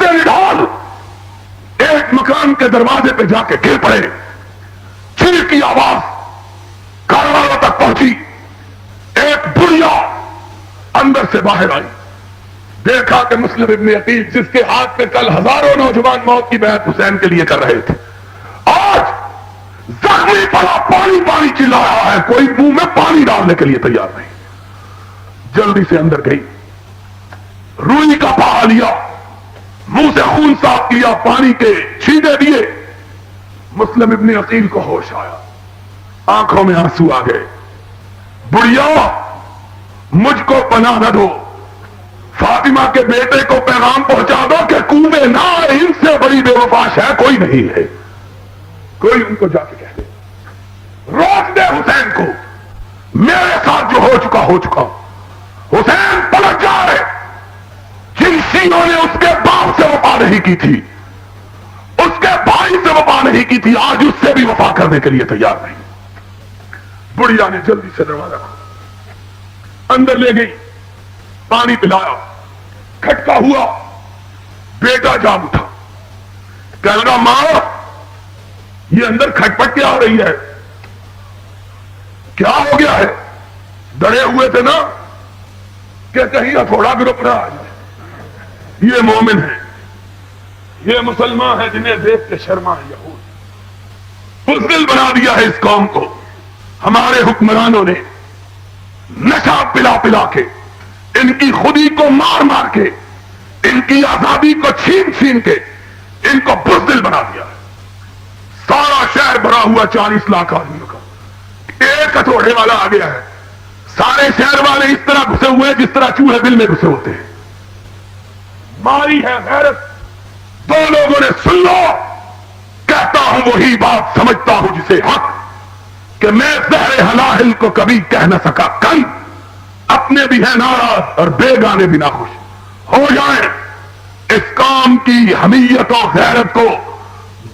لوٹے نڈال ایک مکان کے دروازے پہ جا کے گر پڑے. چیخ کی آواز گھر والوں تک پہنچی. ایک بڑھیا اندر سے باہر آئی, دیکھا کہ مسلم ابن عقیل جس کے ہاتھ پہ کل ہزاروں نوجوان موت کی بیعت حسین کے لیے کر رہے تھے, آج زخمی پڑا پانی پانی چلا رہا ہے, کوئی منہ میں پانی ڈالنے کے لیے تیار نہیں. جلدی سے اندر گئی, روئی کا پا لیا, منہ سے خون صاف کیا, پانی کے چھینٹے دیے. مسلم ابن عقیل کو ہوش آیا, آنکھوں میں آنسو آ گئے. بڑھیا مجھ کو پناہ نہ دو, فاطمہ کے بیٹے کو پیغام پہنچا دو کہ کنویں نہ, ان سے بڑی بے وفا ہے کوئی نہیں ہے. کوئی ان کو جا کے کہہ دے, روک دے حسین کو, میرے ساتھ جو ہو چکا ہو چکا. حسین پلٹ جائے. جن شیعوں نے اس کے باپ سے وفا نہیں کی تھی, اس کے بھائی سے وفا نہیں کی تھی, آج اس سے بھی وفا کرنے کے لیے تیار نہیں. بڑھیا نے جلدی سے دروازہ کھولا, اندر لے گئی, پانی پلایا, کھٹکا ہوا, بیٹا جاگ اٹھا. کہنے لگا ماں یہ اندر کھٹپٹ کیا ہو رہی ہے, کیا ہو گیا ہے؟ ڈرے ہوئے تھے نا کہ کہیں تھوڑا گروپ نہ آ جائے. یہ مومن ہے, یہ مسلمان ہے جنہیں دیکھ کے شرما ہے یہود. بزدل بنا دیا ہے اس قوم کو ہمارے حکمرانوں نے, نشہ پلا پلا کے, ان کی خودی کو مار مار کے, ان کی آزادی کو چھین چھین کے ان کو بزدل بنا دیا ہے. سارا شہر بھرا ہوا 40 لاکھ آدمیوں کا, ایک ہتھوڑے والا آ گیا ہے. سارے شہر والے اس طرح گھسے ہوئے جس طرح چوہے بل میں گھسے ہوتے ہیں. ماری ہے غیرت. دو لوگوں نے سن لو, کہتا ہوں وہی بات سمجھتا ہوں جسے حق, کہ میں زہر ہلاہل کو کبھی کہہ نہ سکا کل, اپنے بھی ہیں ناراض اور بیگانے بھی ناخوش ہو جائیں. اس کام کی حمیت و غیرت کو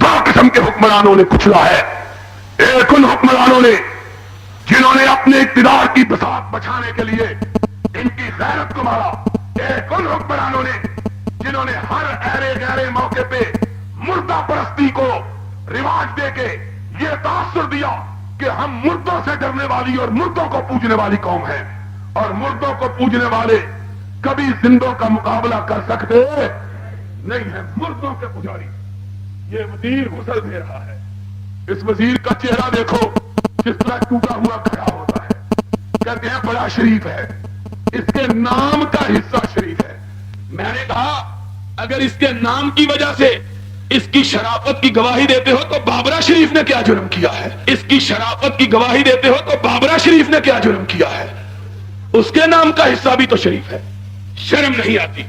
دو قسم کے حکمرانوں نے کچلا ہے. ایک ان حکمرانوں نے جنہوں نے اپنے اقتدار کی بساط بچانے کے لیے ان کی غیرت کو مارا. ایک ان حکمرانوں نے جنہوں نے ہر ایرے گہرے موقع پہ مردہ پرستی کو رواج دے کے یہ تاثر دیا کہ ہم مردوں سے ڈرنے والی اور مردوں کو پوجنے والی قوم ہے, اور مردوں کو پوجنے والے کبھی زندوں کا مقابلہ کر سکتے نہیں ہیں. مردوں کے پجاری. یہ وزیر غسل دے رہا ہے, اس وزیر کا چہرہ دیکھو جس طرح ٹوٹا ہوا کھڑا ہوتا ہے. کہتے ہیں بڑا شریف ہے, اس کے نام کا حصہ شریف ہے. میں نے کہا اگر اس کے نام کی وجہ سے اس کی شرافت کی گواہی دیتے ہو تو بابرہ شریف نے کیا جرم کیا ہے؟ اس کی شرافت کی گواہی دیتے ہو تو بابرہ شریف نے کیا جرم کیا ہے؟ اس کے نام کا حصہ بھی تو شریف ہے. شرم نہیں آتی.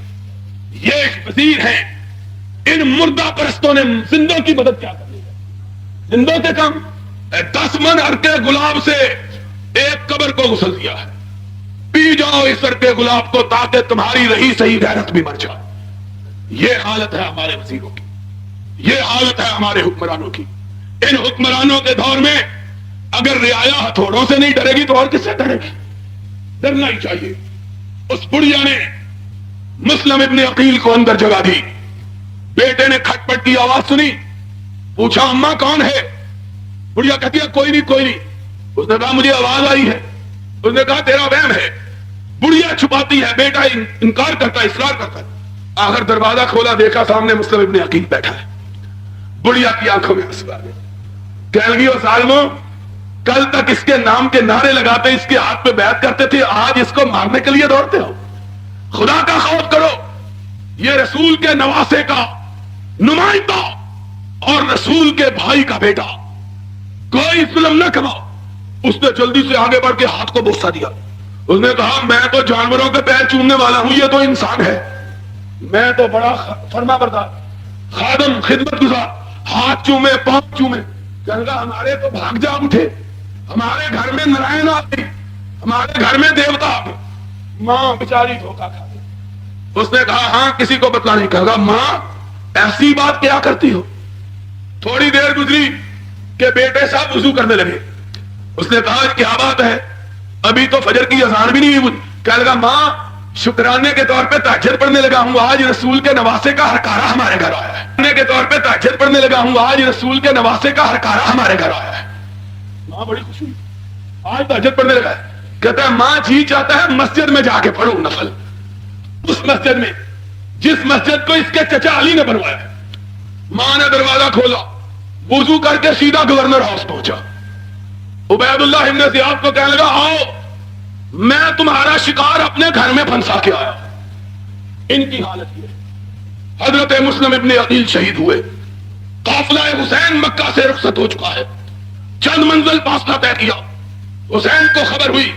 یہ ایک وزیر ہیں, ان مردہ پرستوں نے زندوں کی مدد کیا کرنی ہے؟ زندوں کے کام 10 من عرقے گلاب سے ایک قبر کو غسل دیا ہے. پی جاؤ اس عرقے گلاب کو تاکہ تمہاری رہی صحیح غیرت بھی مر جائے. یہ حالت ہے ہمارے وزیروں کی, یہ حالت ہے ہمارے حکمرانوں کی. ان حکمرانوں کے دور میں اگر رعایا ہتھوڑوں سے نہیں ڈرے گی تو اور کس سے ڈرے گی؟ ڈرنا ہی چاہیے. اس بڑھیا نے مسلم ابن عقیل کو اندر جگہ دی. بیٹے نے کھٹپٹ کی آواز سنی, پوچھا اماں کون ہے؟ بڑھیا کہتی ہے کوئی نہیں کوئی نہیں. اس نے کہا مجھے آواز آئی ہے. اس نے کہا تیرا وہم ہے. بڑھیا چھپاتی ہے, بیٹا انکار کرتا ہے, اصرار کرتا ہے. آخر دروازہ کھولا, دیکھا سامنے مسلم ابن عقیل بیٹھا ہے. بڑھیا کی آنکھوں میں آنسو آ گئے. کہنے لگی, او ظالمو, کل تک اس کے نام کے نعرے لگاتے, اس کے ہاتھ پہ بیعت کرتے تھے, آج اس کو مارنے کے لیے دوڑتے ہو. خدا کا خوف کرو. یہ رسول کے نواسے کا نمائندہ اور رسول کے بھائی کا بیٹا, کوئی ظلم نہ کرو. اس نے جلدی سے آگے بڑھ کے ہاتھ کو بوسہ دیا. اس نے کہا میں تو جانوروں کے پیر چومنے والا ہوں, یہ تو انسان ہے. میں تو بڑا فرما بردار خادم, خدمت گزار, ہاتھ چومے پاؤں چومے. کہنے لگا ہمارے تو بھاگ جاگ اٹھے, ہمارے گھر میں نارائن آ گئی, ہمارے گھر میں دیوتا آ گئے. ماں بیچاری دھوکہ کھا گئی. اس نے کہا ہاں کسی کو بتلا نہیں. کہا ماں ایسی بات کیا کرتی ہو؟ تھوڑی دیر گزری کہ بیٹے صاحب وضو کرنے لگے. اس نے کہا کیا بات ہے؟ ابھی تو فجر کی اذان بھی نہیں ہوئی. کہنے لگا ماں شکرانے کے طور پہ تہجد پڑھنے لگا ہوں، آج رسول کے نواسے کا ہر کارہ ہمارے گھر آیا ہے۔ شکرانے کے طور پہ تہجد پڑھنے لگا ہوں، آج رسول کے نواسے کا ہر کارہ ہمارے گھر آیا ہے۔ ماں بڑی خوش ہوئی، آج تہجد پڑھنے لگا ہے۔ کہتا ہے ماں جی چاہتا ہے مسجد میں جا کے پڑھوں نفل، اس مسجد میں جس مسجد کو اس کے چچا علی نے بنوایا ہے۔ ماں نے دروازہ کھولا، وضو کر کے سیدھا گورنر ہاؤس پہنچا۔ عبید اللہ ابن زیاد کو کہنے لگا آؤ میں تمہارا شکار اپنے گھر میں پھنسا کے آیا۔ ان کی حالت یہ، حضرت مسلم ابن عقیل شہید ہوئے، قافلہ حسین مکہ سے رخصت ہو چکا ہے، چند منزل فاصلہ طے کیا، حسین کو خبر ہوئی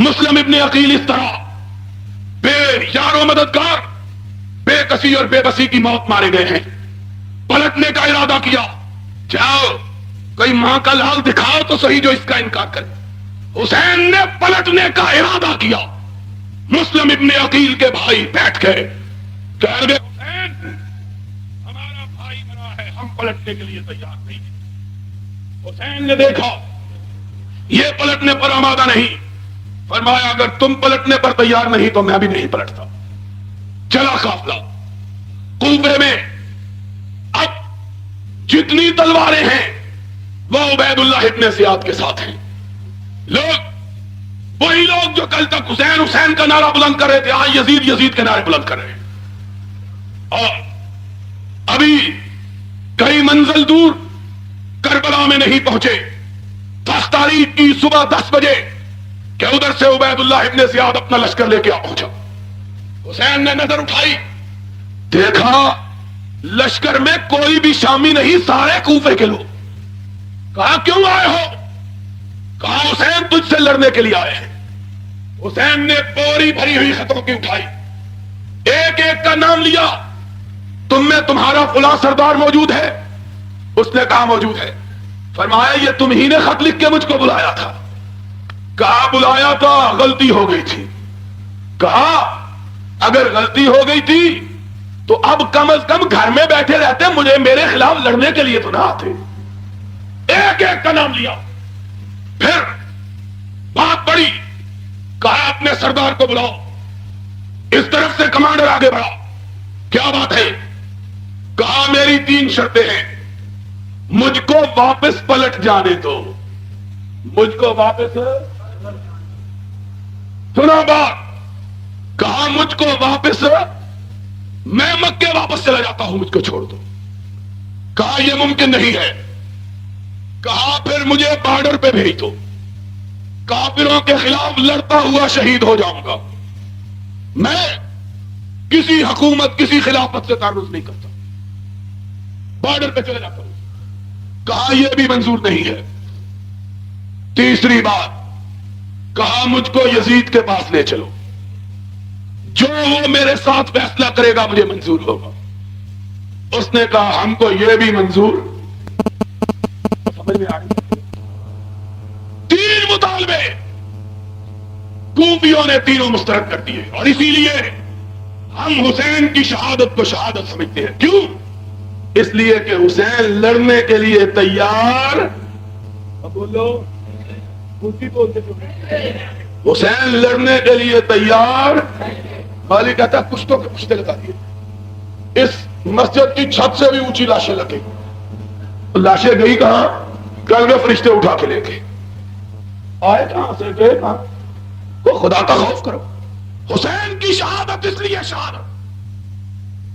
مسلم ابن عقیل اس طرح بے یار و مددگار، بے کسی اور بے بسی کی موت مارے گئے ہیں۔ پلٹنے کا ارادہ کیا، جاؤ کوئی ماں کا لال دکھاؤ تو صحیح جو اس کا انکار کرے۔ حسین نے پلٹنے کا ارادہ کیا، مسلم ابن عقیل کے بھائی بیٹھ گئے، کہہ گئے حسین ہمارا بھائی مرا ہے، ہم پلٹنے کے لیے تیار نہیں ہیں۔ حسین نے دیکھا یہ پلٹنے پر آمادہ نہیں، فرمایا اگر تم پلٹنے پر تیار نہیں تو میں بھی نہیں پلٹتا۔ چلا قافلہ کوفے میں، اب جتنی تلواریں ہیں وہ عبید اللہ ابن زیاد کے ساتھ ہیں۔ لوگ وہی لوگ جو کل تک حسین حسین کا نعرہ بلند کر رہے تھے، آج یزید یزید کے نعرے بلند کر رہے ہیں۔ اور ابھی کئی منزل دور کربلا میں نہیں پہنچے، 10 تاریخ کی صبح 10 بجے کہ ادھر سے عبید اللہ ابن زیاد اپنا لشکر لے کے آ پہنچا۔ حسین نے نظر اٹھائی، دیکھا لشکر میں کوئی بھی شامی نہیں، سارے کوفے کے لوگ۔ کہا کیوں آئے ہو؟ کہا حسین تجھ سے لڑنے کے لیے آئے ہیں۔ حسین نے بوری بھری ہوئی خطوں کی اٹھائی، ایک ایک کا نام لیا، تم میں تمہارا فلاں سردار موجود ہے؟ اس نے کہا موجود ہے۔ فرمایا یہ تم ہی نے خط لکھ کے مجھ کو بلایا تھا؟ کہا بلایا تھا، غلطی ہو گئی تھی۔ کہا اگر غلطی ہو گئی تھی تو اب کم از کم گھر میں بیٹھے رہتے، مجھے میرے خلاف لڑنے کے لیے تو نہ آتے۔ ایک ایک کا نام لیا، پھر بات بڑی، کہا اپنے سردار کو بلاؤ، اس طرف سے کمانڈر آگے بڑھا، کیا بات ہے؟ کہا میری 3 شرطیں ہیں، مجھ کو واپس پلٹ جانے دو، مجھ کو واپس، سنا بات، کہا مجھ کو واپس، میں مکے واپس چلا جاتا ہوں، مجھ کو چھوڑ دو۔ کہا یہ ممکن نہیں ہے۔ کہا پھر مجھے بارڈر پہ بھیج دو، کافروں کے خلاف لڑتا ہوا شہید ہو جاؤں گا، میں کسی حکومت کسی خلافت سے تعرض نہیں کرتا، بارڈر پہ چلا جاتا ہوں۔ کہا یہ بھی منظور نہیں ہے۔ تیسری بات، کہا مجھ کو یزید کے پاس لے چلو، جو وہ میرے ساتھ فیصلہ کرے گا مجھے منظور ہوگا۔ اس نے کہا ہم کو یہ بھی منظور، سمجھ میں آ رہی؟ 3 مطالبے کوفیوں نے تینوں مسترد کر دیے، اور اسی لیے ہم حسین کی شہادت کو شہادت سمجھتے ہیں۔ کیوں؟ اس لیے کہ حسین لڑنے کے لیے تیار، بولو حسین لڑنے کے لیے تیار۔ مالک کہتا ہے کچھ تو پشتے لگا دیے، اس مسجد کی چھت سے بھی اونچی لاشیں لگے، لاشیں گئی کہاں؟ کل کے فرشتے اٹھا کے لے گئے، آئے کہاں سے گئے کہاں؟ کو خدا کا خوف کرو۔ حسین کی شہادت اس لیے شہادت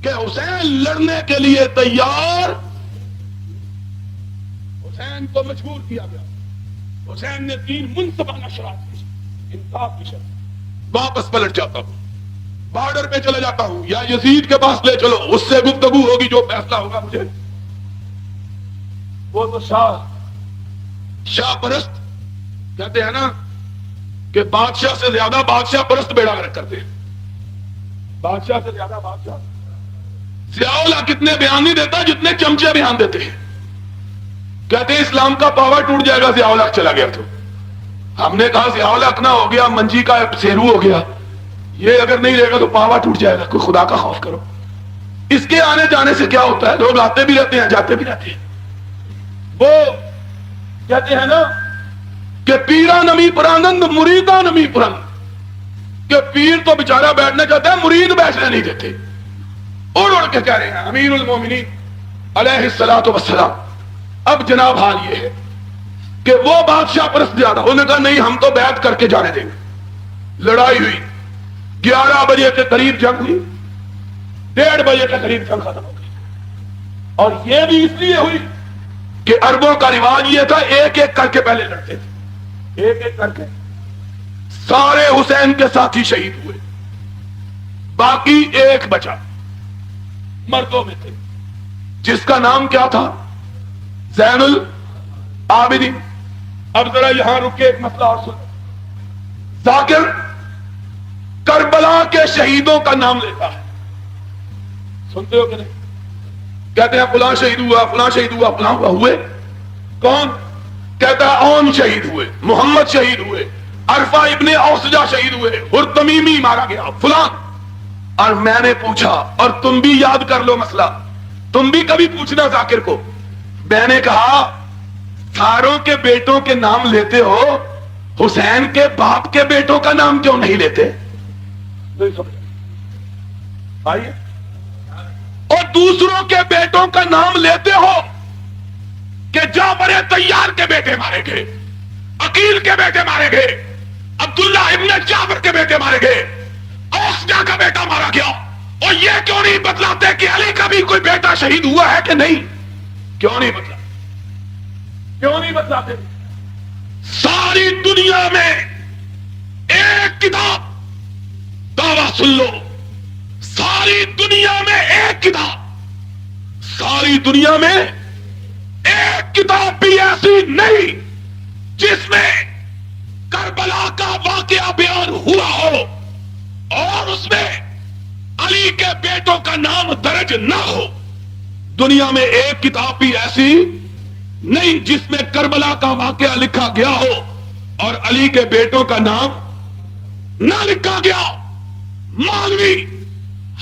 کہ حسین لڑنے کے لیے تیار، حسین کو مجبور کیا گیا، حسین نے 3 منصفانہ شرائط کی، انصاف کی شرط، واپس پلٹ جاتا ہوں، بارڈر پہ چلے جاتا ہوں، یا یزید کے پاس لے چلو، اس سے گفتگو ہوگی، جو فیصلہ ہوگا مجھے۔ وہ تو شاہ پرست کہتے ہیں نا کہ بادشاہ سے زیادہ بادشاہ پرست بیڑا گرک کرتے ہیں، بادشاہ سے زیادہ بادشاہ۔ ضیاء الحق کتنے بیان نہیں دیتا جتنے چمچے بیان دیتے ہیں۔ کہتے ہیں اسلام کا پاور ٹوٹ جائے گا ضیاء الحق چلا گیا تو۔ ہم نے کہا ضیاء الحق نہ ہو گیا، منجی کا سیرو ہو گیا، یہ اگر نہیں رہے گا تو پاور ٹوٹ جائے گا۔ کوئی خدا کا خوف کرو۔ اس کے آنے جانے سے کیا ہوتا ہے؟ لوگ آتے بھی رہتے ہیں جاتے بھی رہتے ہیں۔ وہ کہتے ہیں نا کہ پیرا نمی پرانند مریدا نمی پرند، کہ پیر تو بیچارہ بیٹھنا چاہتا ہے، مرید بیٹھنے نہیں دیتے، اڑ اڑ کے کہہ رہے ہیں امیر المومنین علیہ الصلوۃ والسلام۔ اب جناب حال یہ ہے کہ وہ بادشاہ پرست زیادہ، انہوں نے کہا نہیں ہم تو بیعت کر کے جانے دیں گے۔ لڑائی ہوئی، 11 بجے کے قریب جنگ ہوئی، 1:30 بجے کے قریب جنگ ختم ہو گئی۔ اور یہ بھی اس لیے ہوئی کہ عربوں کا رواج یہ تھا ایک ایک کر کے پہلے لڑتے تھے، ایک ایک کر کے۔ سارے حسین کے ساتھی شہید ہوئے، باقی ایک بچا مردوں میں تھے، جس کا نام کیا تھا؟ زین العابدین۔ اب ذرا یہاں رکے، ایک مسئلہ اور سن۔ ذاکر کربلا کے شہیدوں کا نام لیتا ہے، سنتے ہو کہ نہیں؟ کہتے ہیں فلاں شہید ہوا، فلاں شہید ہوا، فلاں ہوا، ہوئے کون؟ کہتا ہے اون شہید ہوئے، محمد شہید ہوئے، عرفہ ابن اوسجہ شہید ہوئے، ہرتمیمی مارا گیا، فلاں۔ اور میں نے پوچھا، اور تم بھی یاد کر لو مسئلہ، تم بھی کبھی پوچھنا ذاکر کو، میں نے کہا ساروں کے بیٹوں کے نام لیتے ہو، حسین کے باپ کے بیٹوں کا نام کیوں نہیں لیتے؟ آئیے، اور دوسروں کے بیٹوں کا نام لیتے ہو کہ جعفر طیار کے بیٹے مارے گئے، عقیل کے بیٹے مارے گئے، عبداللہ ابن جعفر کے بیٹے مارے گئے، اوسجہ کا بیٹا مارا گیا، اور یہ کیوں نہیں بتلاتے کہ علی کا بھی کوئی بیٹا شہید ہوا ہے کہ نہیں؟ کیوں نہیں بتلاتے؟ کیوں نہیں بتلاتے؟ ساری دنیا میں ایک کتاب، دعویٰ سن لو، ساری دنیا میں ایک کتاب، ساری دنیا میں ایک کتاب بھی ایسی نہیں جس میں کربلا کا واقعہ بیان ہوا ہو اور اس میں علی کے بیٹوں کا نام درج نہ ہو۔ دنیا میں ایک کتاب بھی ایسی نہیں جس میں کربلا کا واقعہ لکھا گیا ہو اور علی کے بیٹوں کا نام نہ لکھا گیا۔ مولوی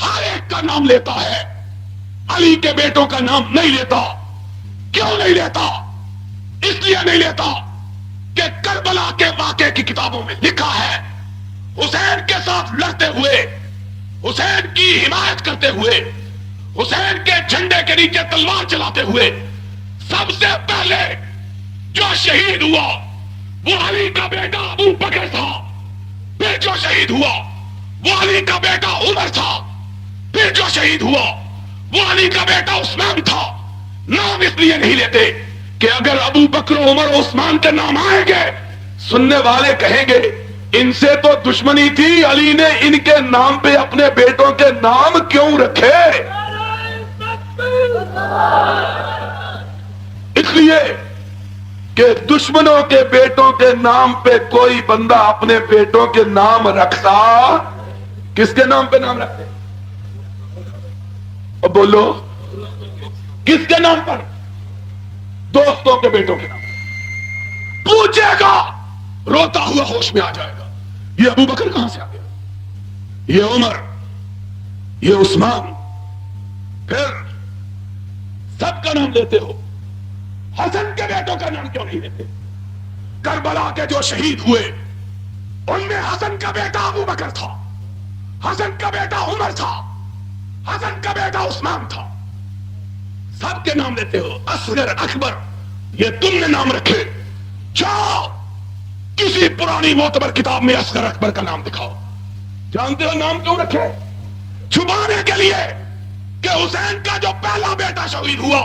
ہر ایک کا نام لیتا ہے، علی کے بیٹوں کا نام نہیں لیتا۔ کیوں نہیں لیتا؟ اس لیے نہیں لیتا کہ کربلا کے واقعے کی کتابوں میں لکھا ہے حسین کے ساتھ لڑتے ہوئے، حسین کی حمایت کرتے ہوئے، حسین کے جھنڈے کے نیچے تلوار چلاتے ہوئے سب سے پہلے جو شہید ہوا وہ علی کا بیٹا ابو بکر تھا، پھر جو شہید ہوا وہ علی کا بیٹا عمر تھا، پھر جو شہید ہوا وہ علی کا بیٹا عثمان تھا۔ نام اس لیے نہیں لیتے کہ اگر ابو بکر عمر عثمان کے نام آئیں گے سننے والے کہیں گے ان سے تو دشمنی تھی، علی نے ان کے نام پہ اپنے بیٹوں کے نام کیوں رکھے؟ اس لیے کہ دشمنوں کے بیٹوں کے نام پہ کوئی بندہ اپنے بیٹوں کے نام رکھتا، کس کے نام پہ نام رکھتے؟ اب بولو، کس کے نام پر؟ دوستوں کے بیٹوں کے نام۔ پوچھے گا، روتا ہوا ہوش میں آ جائے گا، یہ ابو بکر کہاں سے آ گیا، یہ عمر، یہ عثمان، پھر سب کا نام لیتے ہو، حسن کے بیٹوں کا نام کیوں نہیں لیتے؟ کربلا کے جو شہید ہوئے ان میں حسن کا بیٹا ابو بکر تھا، حسن کا بیٹا عمر تھا، حسن کا بیٹا عثمان تھا، سب کے نام لیتے ہو۔ اصغر اکبر یہ تم نے نام رکھے، جاؤ کسی پرانی معتبر کتاب میں اصغر اکبر کا نام دکھاؤ۔ جانتے ہو نام کیوں رکھے؟ چھپانے کے لیے کہ حسین کا جو پہلا بیٹا شہید ہوا،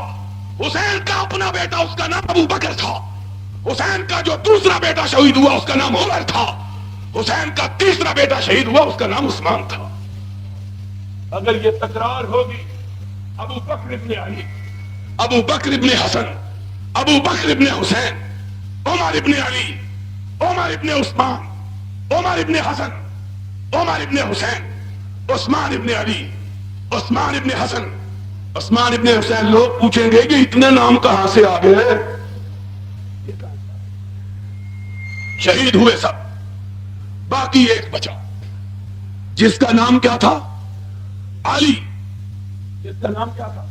حسین کا اپنا بیٹا اس کا نام ابو بکر تھا، حسین کا جو دوسرا بیٹا شہید ہوا اس کا نام عمر تھا، حسین کا تیسرا بیٹا شہید ہوا اس کا نام عثمان تھا۔ اگر یہ تکرار ہوگی، ابو بکر ابن علی، ابو بکر ابن حسن، ابو بکر ابن حسین، عمر ابن علی، عمر ابن عثمان، عمر ابن حسن، عمر ابن حسین، عثمان ابن علی، عثمان ابن حسن، عثمان ابن حسین، لوگ پوچھیں گے کہ اتنے نام کہاں سے آ گئے؟ شہید ہوئے سب، باقی ایک بچا جس کا نام کیا تھا؟ علی۔ جس کا نام کیا تھا؟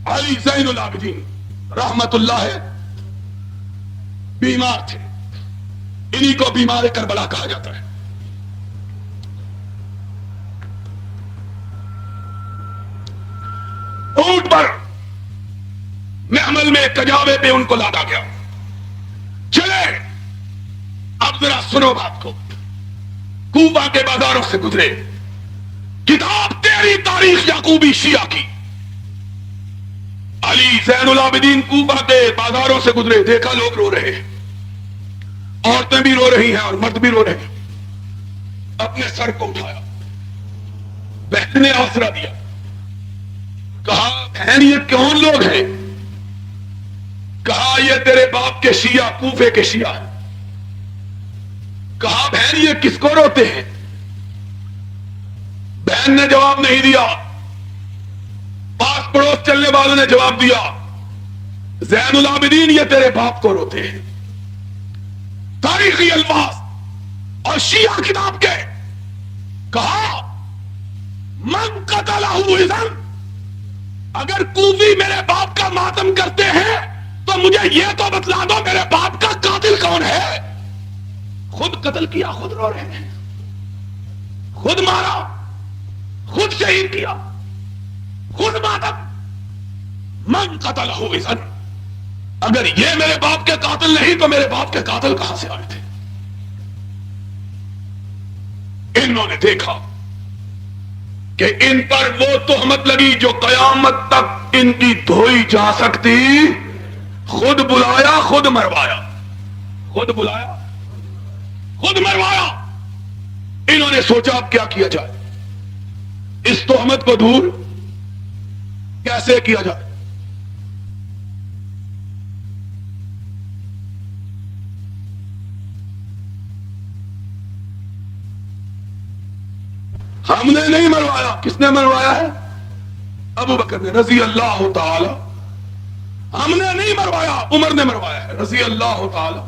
علی زین العابدین رحمت اللہ ہے۔ بیمار تھے، انہی کو بیمار کربلا کہا جاتا ہے۔ اونٹ پر محمل میں کجاوے پہ ان کو لادا گیا. چلے اب ذرا سنو بات کو. کوفہ کے بازاروں سے گزرے. کتاب تیری تاریخ یعقوبی شیعہ کی. علی زین العابدین کوفہ کے بازاروں سے گزرے, دیکھا لوگ رو رہے ہیں, عورتیں بھی رو رہی ہیں اور مرد بھی رو رہے ہیں. اپنے سر کو اٹھایا, بہن نے آسرا دیا, کہا بہن یہ کون لوگ ہیں؟ کہا یہ تیرے باپ کے شیعہ, کوفے کے شیعہ ہیں. کہا بہن یہ کس کو روتے ہیں؟ بہن نے جواب نہیں دیا. پاس پڑوس چلنے والوں نے جواب دیا, زین العابدین یہ تیرے باپ کو روتے ہیں. تاریخی الفاظ اور شیعہ کتاب کے. کہا من قتلہ اذن, اگر کوفی میرے باپ کا ماتم کرتے ہیں تو مجھے یہ تو بتلا دو میرے باپ کا قاتل کون ہے. خود قتل کیا, خود رو رہے ہیں, خود مارا, خود شہید کیا, خود ماتم. من قتلہ اذن, اگر یہ میرے باپ کے قاتل نہیں تو میرے باپ کے قاتل کہاں سے آئے تھے؟ انہوں نے دیکھا کہ ان پر وہ تہمت لگی جو قیامت تک ان کی دھوئی جا سکتی. خود بلایا, خود مروایا, خود بلایا, خود مروایا. انہوں نے سوچا اب کیا کیا جائے, اس تہمت کو دور کیسے کیا جائے. ہم نے نہیں مروایا. کس نے مروایا ہے؟ ابو بکر نے رضی اللہ تعالی. ہم نے نہیں مروایا, عمر نے مروایا ہے رضی اللہ تعالی.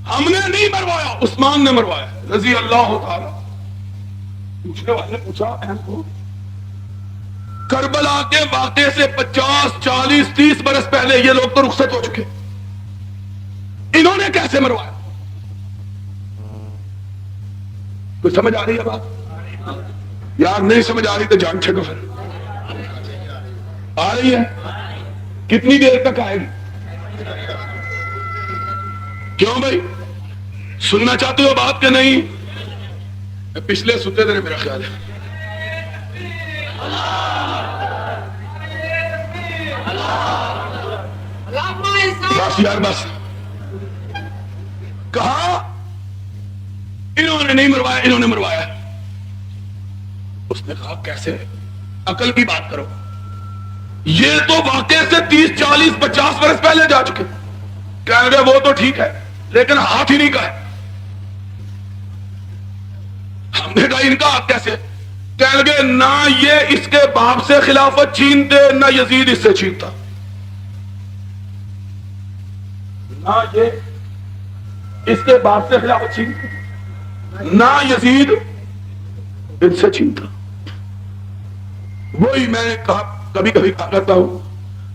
ہم نے نہیں مروایا, عثمان نے مروایا ہے رضی اللہ تعالی. پوچھنے والے نے پوچھا اہم کو, کربلا کے واقعے سے 50, 40, 30 برس پہلے یہ لوگ تو رخصت ہو چکے, انہوں نے کیسے مروایا؟ کوئی سمجھ آ رہی ہے بات؟ یار نہیں سمجھ آ رہی تو جان چھکو. پھر آ رہی ہے, کتنی دیر تک آئے گی؟ کیوں بھائی سننا چاہتے ہو بات کہ نہیں؟ پچھلے سنتے تھے میرا خیال ہے. بس یار بس. کہا انہوں نے نہیں مروایا, انہوں نے مروایا. اس نے کہا کیسے؟ عقل کی بات کرو. یہ تو واقعے سے 30, 40, 50 برس پہلے جا چکے. کہنے لگے وہ تو ٹھیک ہے لیکن ہاتھ ہی نہیں کا ہے. ہم نے کہا ان کا ہاتھ کیسے؟ کہنے لگے نہ یہ اس کے باپ سے خلافت چھینتے نہ یزید اس سے چھینتا. نہ یہ اس کے باپ سے خلافت چھینتے نہ یزید ان سے چھینتا. وہی میں نے کہا, کبھی کبھی کہا کرتا ہوں,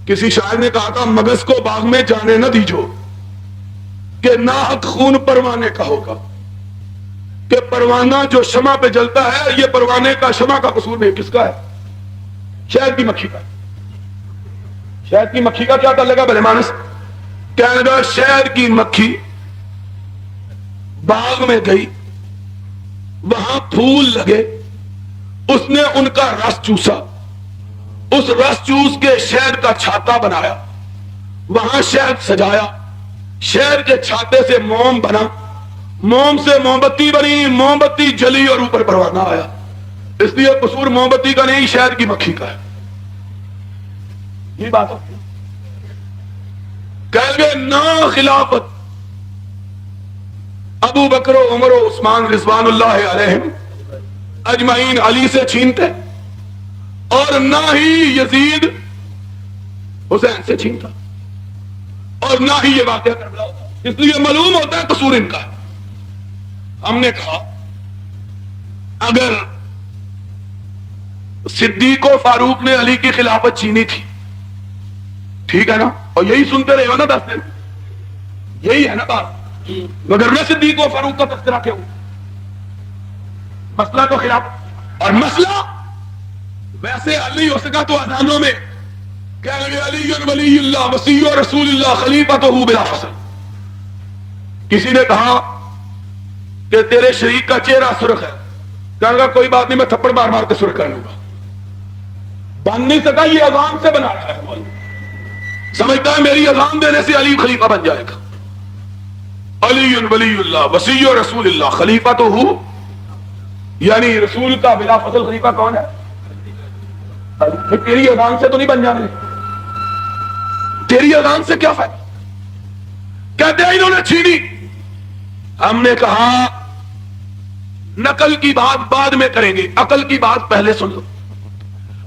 کسی شاعر نے کہا تھا مگس کو باغ میں جانے نہ دیجو کہ ناحق خون پروانے کا ہوگا. کہ پروانہ جو شمع پہ جلتا ہے یہ پروانے کا شمع کا قصور نہیں. کس کا ہے؟ شہد کی مکھی کا. شہد کی مکھی کا کیا تعلق ہے بھلے مانس؟ کہنے لگا شہد کی مکھی باغ میں گئی, وہاں پھول لگے, اس نے ان کا رس چوسا, اس رس چوس کے شہد کا چھاتا بنایا, وہاں شہد سجایا, شہد کے چھاتے سے موم بنا, موم سے موم بتی بنی, موم بتی جلی اور اوپر پروانہ آیا. اس لیے قصور موم بتی کا نہیں شہد کی مکھی کا ہے. یہ بات ہے. کہہ گئے نا خلافت ابو بکر و عمر و عثمان رضوان اللہ علیہم اجمعین علی سے چھینتے, اور نہ ہی یزید حسین سے چھینتا, اور نہ ہی یہ واقعہ کربلا ہوتا. اس لیے معلوم ہوتا ہے قصور ان کا ہے. ہم نے کہا اگر صدیق و فاروق نے علی کی خلافت چھینی تھی, ٹھیک ہے نا, اور یہی سنتے رہے ہو نا 10 دن, یہی ہے نا بات. مگر میں صدیق و فاروق کا تذکرہ کیوں؟ مسئلہ تو خلاف, اور مسئلہ ویسے حل نہیں ہو سکا تو اذانوں میں کہنے لگے علی ولی اللہ وصی رسول اللہ خلیفۃہ بلا فصل. کسی نے کہا کہ تیرے شریک کا چہرہ سرخ ہے. کہنے لگا کوئی بات نہیں میں تھپڑ مار مار کے سرخ کر لوں گا. بن نہیں سکا, یہ اذان سے بنا رہا ہے. سمجھتا ہے میری اذان دینے سے علی خلیفہ بن جائے گا. علی ولی اللہ وصی رسول اللہ خلیفۃہ یعنی رسول کا بلا فصل خلیفہ کون ہے؟ پھر تیری اذان سے تو نہیں بن جانے, تیری اذان سے کیا فائدہ؟ کہتے ہیں انہوں نے چھینی. ہم نے کہا نقل کی بات بعد میں کریں گے, عقل کی بات پہلے سن لو.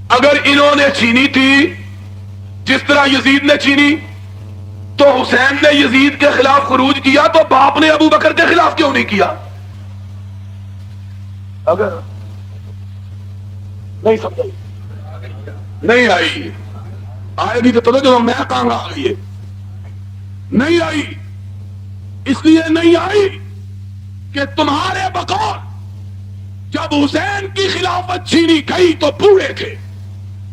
اگر انہوں نے چھینی تھی جس طرح یزید نے چھینی تو حسین نے یزید کے خلاف خروج کیا تو باپ نے ابو بکر کے خلاف کیوں نہیں کیا؟ اگر نہیں سمجھائی نہیں آئی, آئے گی تو جو میں کہاں گا آئی ہے, نہیں آئی. اس لیے نہیں آئی کہ تمہارے بقول جب حسین کی خلافت چھینی گئی تو بوڑھے تھے,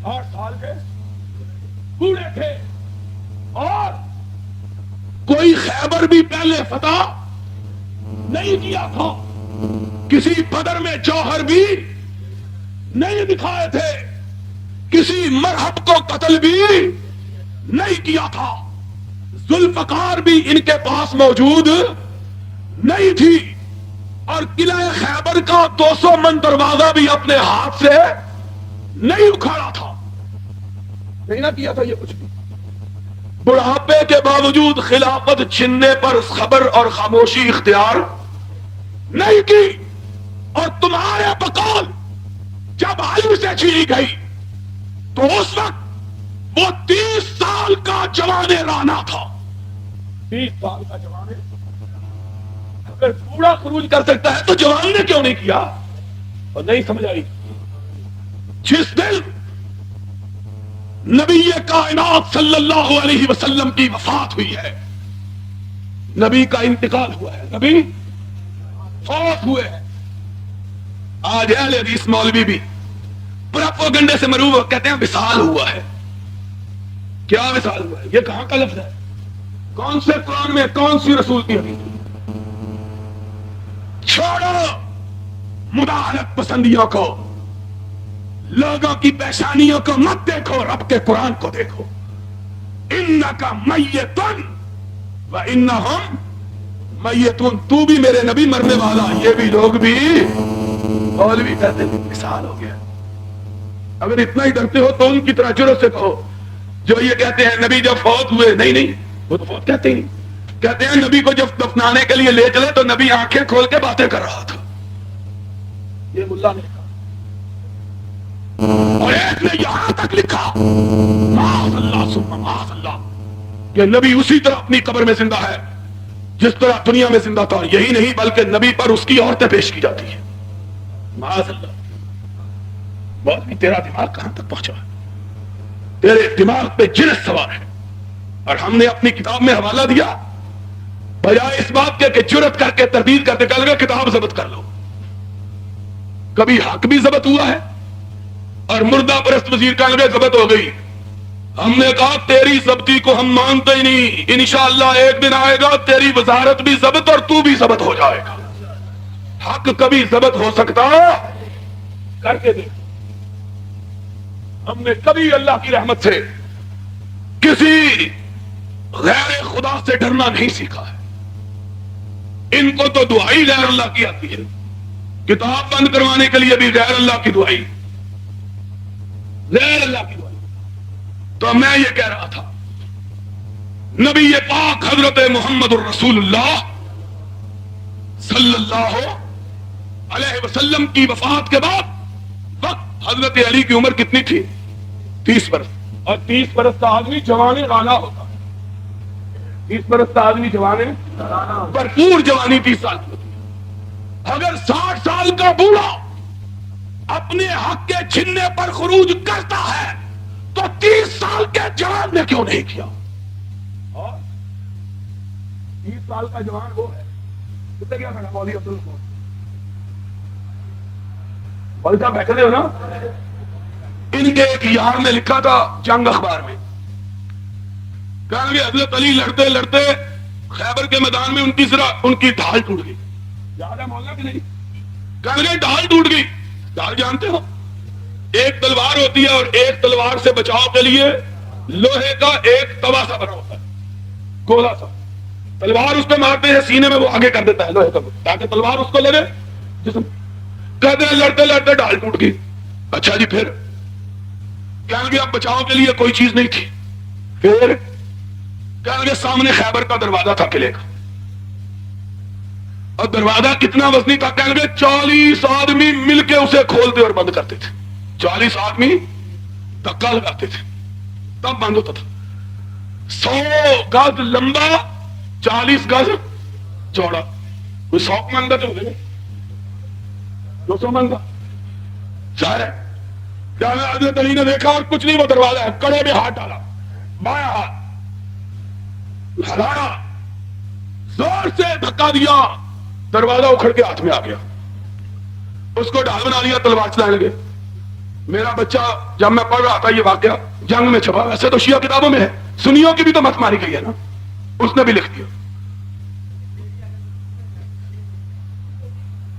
8 سال کے بوڑھے تھے, اور کوئی خیبر بھی پہلے فتح نہیں کیا تھا, کسی بدر میں جوہر بھی نہیں دکھائے تھے, کسی مرحب کو قتل بھی نہیں کیا تھا, ذوالفقار بھی ان کے پاس موجود نہیں تھی, اور قلعہ خیبر کا 200 من دروازہ بھی اپنے ہاتھ سے نہیں اکھاڑا تھا. نہیں نہ کیا تھا یہ کچھ بھی. بڑھاپے کے باوجود خلافت چھننے پر خبر اور خاموشی اختیار نہیں کی. اور تمہارے بقول جب علی سے چھینی گئی تو اس وقت وہ 30 سال کا جوان رانا تھا. 30 سال کا جوان, اگر بوڑھا خروج کر سکتا ہے تو جوان نے کیوں نہیں کیا؟ اور نہیں سمجھ آئی. جس دن نبی کائنات صلی اللہ علیہ وسلم کی وفات ہوئی ہے, نبی کا انتقال ہوا ہے, نبی فوت ہوئے ہیں. آج اہل حدیث مولوی بھی پروپیگنڈے سے مروب کہتے ہیں وصال ہوا ہے. کیا وصال ہوا ہے؟ یہ کہاں کا لفظ ہے؟ کون سے قرآن میں, کون سی رسول کی حدیث؟ چھوڑو مداحنت پسندیوں کو, لوگوں کی پیشانیوں کو مت دیکھو, رب کے قرآن کو دیکھو. انکا میتن وانہم میتون, تو بھی میرے نبی مرنے والا, یہ بھی لوگ بھی. مولوی کہتے ہیں مثال ہو گیا. اگر اتنا ہی ڈرتے ہو تو ان کی طرح جرأت سے کہو جو یہ کہتے ہیں نبی جب فوت ہوئے, نہیں نہیں وہ تو فوت کہتے ہی, کہتے ہیں نبی کو جب دفنانے کے لیے لے چلے تو نبی آنکھیں کھول کے باتیں کر رہا تھا. یہ ملا نے کہا. اور ایک نے یہاں تک لکھا معاذ اللہ ثم معاذ اللہ کہ نبی اسی طرح اپنی قبر میں زندہ ہے جس طرح دنیا میں زندہ تھا. یہی نہیں بلکہ نبی پر اس کی عورتیں پیش کی جاتی ہیں. معاذ اللہ. بہت بھی تیرا دماغ کہاں تک پہنچا ہے؟ تیرے دماغ پہ جنس سوار ہے. اور ہم نے اپنی کتاب میں حوالہ دیا بجائے اس بات کے کہ جرأت کر کے تردید کرتے کہا لگا کتاب ضبط کر لو. کبھی حق بھی ضبط ہوا ہے اور مردہ پرست وزیر کا لگے ضبط ہو گئی. ہم نے کہا تیری ضبطی کو ہم مانتے ہی نہیں, انشاءاللہ ایک دن آئے گا تیری وزارت بھی ضبط اور تو بھی ضبط ہو جائے گا. حق کبھی ضبط ہو سکتا کر کے دیکھ. ہم نے کبھی اللہ کی رحمت سے کسی غیر خدا سے ڈرنا نہیں سیکھا ہے. ان کو تو دعائی غیر اللہ کی آتی ہے, کتاب بند کروانے کے لیے بھی غیر اللہ کی دعائی, غیر اللہ کی دعائی. تو میں یہ کہہ رہا تھا نبی پاک حضرت محمد الرسول اللہ صلی اللہ علیہ وسلم کی وفات کے بعد وقت حضرت علی کی عمر کتنی تھی؟ 30 برس. اور 30 برس کا آدمی جوان رانا ہوتا. 30 برس کا آدمی جوان بھرپور جوانی 30 سال کی ہوتی. اگر 60 سال کا بوڑھا اپنے حق کے چھننے پر خروج کرتا ہے تو 30 سال کے جوان نے کیوں نہیں کیا؟ اور 30 سال کا جوان وہ ہے کتنے کیا کہنا مولوی عبد القادر مولوی صاحب بیٹھے ہو نا. ان کے ایک یار نے لکھا تھا جنگ اخبار میں کہنے لگے حضرت علی لڑتے لڑتے خیبر کے میدان میں ان کی ڈھال ٹوٹ گئی. یاد ہے مولا کہ نہیں؟ کہنے لگے ڈھال ٹوٹ گئی. ڈھال جانتے ہو؟ ایک تلوار ہوتی ہے اور ایک تلوار سے بچاؤ کے لیے لوہے کا ایک توا سا بنا ہوتا ہے، گولا سا. تلوار اس پہ مارتے ہیں سینے میں، وہ آگے کر دیتا ہے لوہے کا تاکہ تلوار اس کو لگے جسم. کہتے ہیں لڑتے لڑتے ڈھال ٹوٹ گئی. اچھا جی پھر؟ کہنے لگے اب بچاؤ کے لیے کوئی چیز نہیں تھی. پھر کہنے لگے سامنے خیبر کا دروازہ تھا قلعے کا، اور دروازہ کتنا وزنی تھا؟ کہنے لگے 40 آدمی مل کے اسے کھولتے اور بند کرتے تھے. 40 آدمی دھکا لگاتے تھے تب بند ہوتا تھا. 100 گز لمبا 40 گز چوڑا. کوئی 100 من کا تو ہوگا، 200 من کا ظاہر ہے. حضرت علی نے دیکھا اور کچھ نہیں، وہ دروازہ ہے، کڑے میں ہاتھ ڈالا، بایاں ہاتھ ہلایا، زور سے دھکا دیا، دروازہ اکھڑ کے ہاتھ میں آ گیا. اس کو ڈھال بنا لیا، تلوار چلانے لگے. میرا بچہ جب میں پڑھ رہا تھا یہ واقعہ جنگ میں چھپا، ویسے تو شیعہ کتابوں میں ہے، سنیوں کی بھی تو مت ماری گئی ہے نا، اس نے بھی لکھ دیا.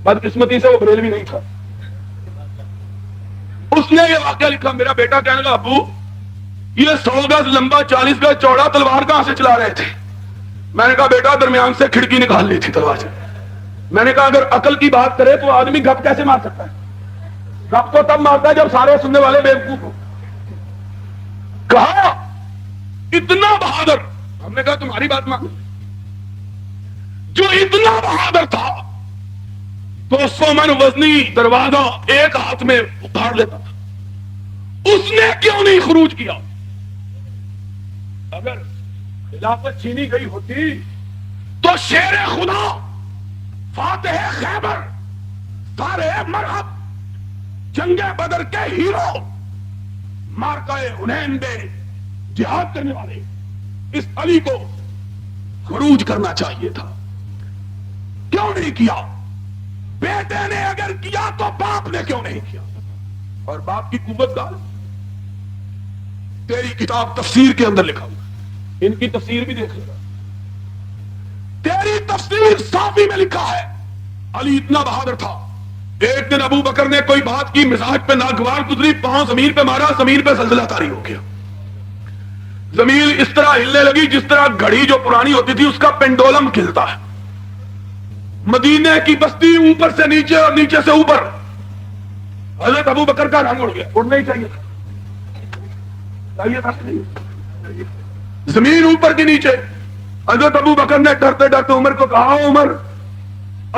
بدقسمتی سے وہ بریلوی نہیں تھا، اس نے یہ واقعہ لکھا. میرا بیٹا کہنے لگا ابو یہ 100 گز لمبا 40 گز چوڑا تلوار کہاں سے چلا رہے تھے؟ میں نے کہا بیٹا درمیان سے کھڑکی نکال لی تھی تلوار سے. میں نے کہا اگر عقل کی بات کرے تو آدمی گپ کیسے مار سکتا ہے؟ گپ تو تب مارتا ہے جب سارے سننے والے بیوقوف ہو. کہا اتنا بہادر، ہم نے کہا تمہاری بات مان، جو اتنا بہادر تھا 200 من وزنی دروازہ ایک ہاتھ میں اٹھا لیتا تھا، اس نے کیوں نہیں خروج کیا؟ اگر خلافت چھینی گئی ہوتی تو شیر خدا فاتح خیبر سارے مرحب جنگ بدر کے ہیرو مارکہ حنین میں جہاد کرنے والے اس علی کو خروج کرنا چاہیے تھا. کیوں نہیں کیا؟ بیٹے نے اگر کیا تو باپ نے کیوں نہیں کیا؟ اور باپ کی قوت کا تیری کتاب تفسیر کے اندر لکھا ہوا ہے، ان کی تفسیر بھی دیکھ لینا. تیری تفسیر صافی میں لکھا ہے علی اتنا بہادر تھا. ایک دن ابو بکر نے کوئی بات کی، مزاج پہ ناگوار گزری، پاؤں زمین پہ مارا، زمین پہ زلزلہ طاری ہو گیا. زمین اس طرح ہلنے لگی جس طرح گھڑی جو پرانی ہوتی تھی اس کا پینڈولم کھلتا ہے. مدینے کی بستی اوپر سے نیچے اور نیچے سے اوپر. حضرت ابو بکر کا رنگ اڑ گیا، اڑنا ہی چاہیے تھا زمین اوپر کے نیچے. حضرت ابو بکر نے ڈرتے ڈرتے عمر کو کہا عمر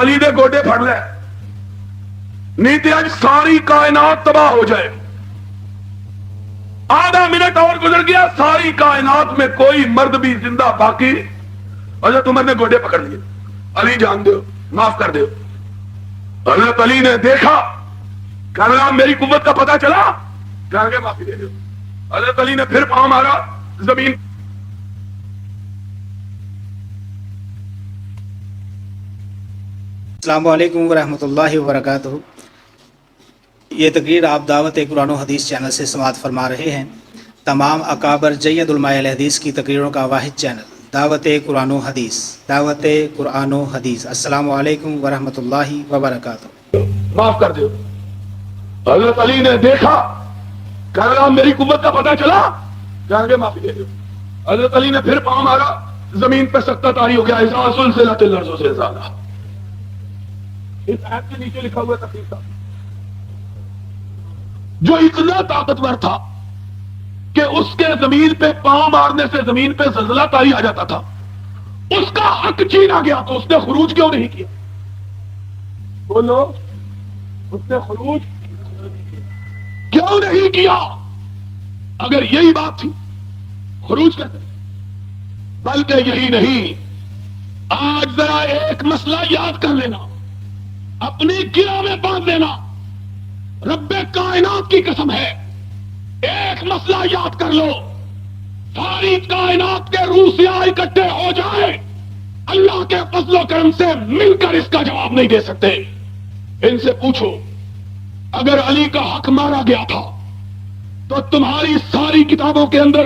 علی دے گوڈے پھڑ لے، نہیں تو آج ساری کائنات تباہ ہو جائے. آدھا منٹ اور گزر گیا، ساری کائنات میں کوئی مرد بھی زندہ باقی. حضرت عمر نے گوڈے پکڑ لیے، علی جان دو، معاف کر دو. حضرت علی نے دیکھا، کہنے لگا میری قوت کا پتہ چلا، کہنے لگا معافی دے دو. حضرت علی نے پھر پاؤں مارا، زمین. السلام علیکم ورحمۃ اللہ وبرکاتہ. یہ تقریر آپ دعوت قرآن و حدیث چینل سے سماعت فرما رہے ہیں. تمام اکابر جید علماء اہل حدیث کی تقریروں کا واحد چینل دعوت قرآن و حدیث، دعوت قرآن و حدیث. السلام علیکم ورحمۃ اللہ وبرکاتہ. معاف کر دو. حضرت علی نے دیکھا، کہنے لگا میری قوت کا پتہ چلا، کہنے لگا معافی دے دو. حضرت علی نے پھر پاؤں مارا، زمین پہ سکتہ طاری ہو گیا. اذا زلزلت الارض زلزالہا، اس آیت کے نیچے لکھا ہوا تفسیر تھا. جو اتنا طاقتور تھا کہ اس کے زمین پہ پاؤں مارنے سے زمین پہ زلزلہ طاری آ جاتا تھا، اس کا حق چھینا گیا تو اس نے خروج کیوں نہیں کیا؟ بولو، اس نے خروج کیوں نہیں کیا؟ اگر یہی بات تھی خروج کرتے. بلکہ یہی نہیں، آج ذرا ایک مسئلہ یاد کر لینا، اپنی گرہ میں باندھ لینا. رب کائنات کی قسم ہے، ایک مسئلہ یاد کر لو، ساری کائنات کے روسیا اکٹھے ہو جائیں، اللہ کے فضل و کرم سے مل کر اس کا جواب نہیں دے سکتے. ان سے پوچھو اگر علی کا حق مارا گیا تھا تو تمہاری ساری کتابوں کے اندر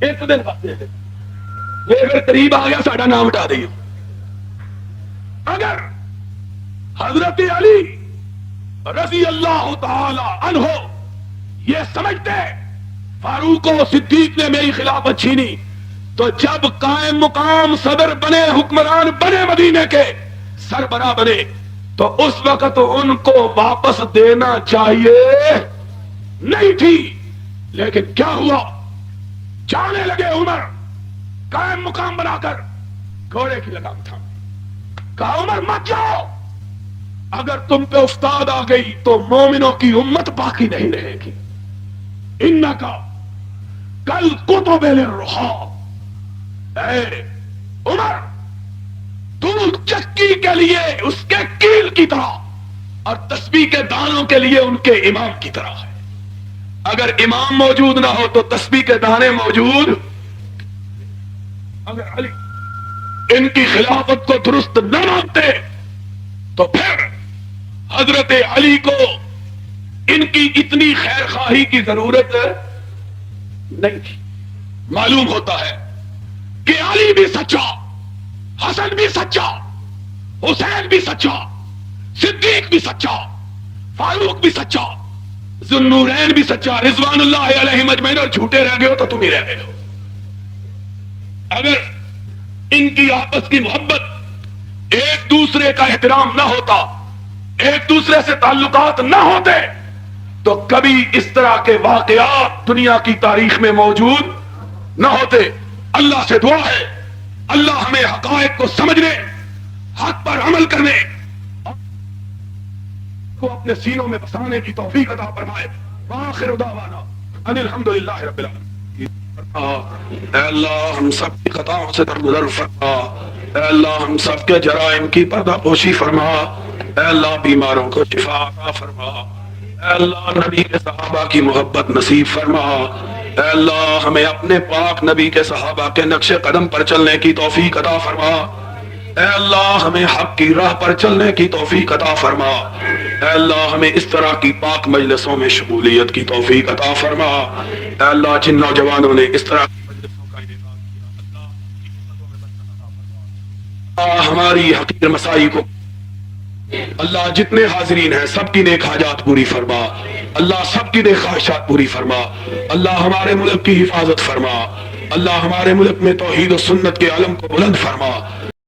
ایک دن وقت دے دے، یہ اگر قریب آ گیا ساڈا نام ہٹا دئیے۔ اگر حضرت علی رضی اللہ تعالی عنہ یہ سمجھتے فاروق و صدیق نے میری خلافت چھینی، تو جب قائم مقام صدر بنے، حکمران بنے، مدینے کے سربراہ بنے، تو اس وقت ان کو واپس دینا چاہیے نہیں تھی۔ لیکن کیا ہوا؟ جانے لگے عمر قائم مقام بنا کر گھوڑے کی لگام تھام، کہا عمر مت جاؤ، اگر تم پہ افتاد آ گئی تو مومنوں کی امت باقی نہیں رہے گی۔ انکا کل کتب للرحا، اے عمر تو چکی کے لیے اس کے کیل کی طرح اور تسبیح کے دانوں کے لیے ان کے امام کی طرح ہے۔ اگر امام موجود نہ ہو تو تسبیح کے دانے موجود۔ اگر علی ان کی خلافت کو درست نہ مانتے تو پھر حضرت علی کو ان کی اتنی خیر خواہی کی ضرورت نہیں تھی۔ معلوم ہوتا ہے کہ علی بھی سچا، حسن بھی سچا، حسین بھی سچا، صدیق بھی سچا، فاروق بھی سچا، ذوالنورین بھی سچا، رضوان اللہ علیہم اجمعین، اور جھوٹے رہ گئے ہو تو تم ہی رہ گئے ہو۔ اگر ان کی آپس کی محبت، ایک دوسرے کا احترام نہ ہوتا، ایک دوسرے سے تعلقات نہ ہوتے، تو کبھی اس طرح کے واقعات دنیا کی تاریخ میں موجود نہ ہوتے۔ اللہ سے دعا ہے اللہ ہمیں حقائق کو سمجھنے، حق پر عمل کرنے کو اپنے سینوں میں بسانے کی توفیق عطا فرمائے۔ وآخر دعوانا ان الحمدللہ رب العالمین۔ اے اللہ ہم سب کی خطاؤں سے درگزر فرما، اے اللہ ہم سب کے جرائم کی پردہ پوشی فرما، اے اللہ بیماروں کو شفا عطا فرما، اے اللہ نبی کے صحابہ کی محبت نصیب فرما، اے اللہ ہمیں اپنے پاک نبی کے صحابہ کے نقش قدم پر چلنے کی توفیق عطا فرما، اے اللہ ہمیں حق کی راہ پر چلنے کی توفیق عطا فرما، اے اللہ ہمیں اس طرح کی پاک مجلسوں میں شمولیت کی توفیق عطا فرما، اے اللہ جن نوجوانوں نے اس طرح کی مجلسوں کا انعقاد کیا اللہ ہماری حقیر مسائی کو، اللہ جتنے حاضرین ہیں سب کی نیک حاجات پوری فرما، اللہ سب کی نیک خواہشات پوری فرما، اللہ ہمارے ملک کی حفاظت فرما، اللہ ہمارے ملک میں توحید و سنت کے علم کو بلند فرما،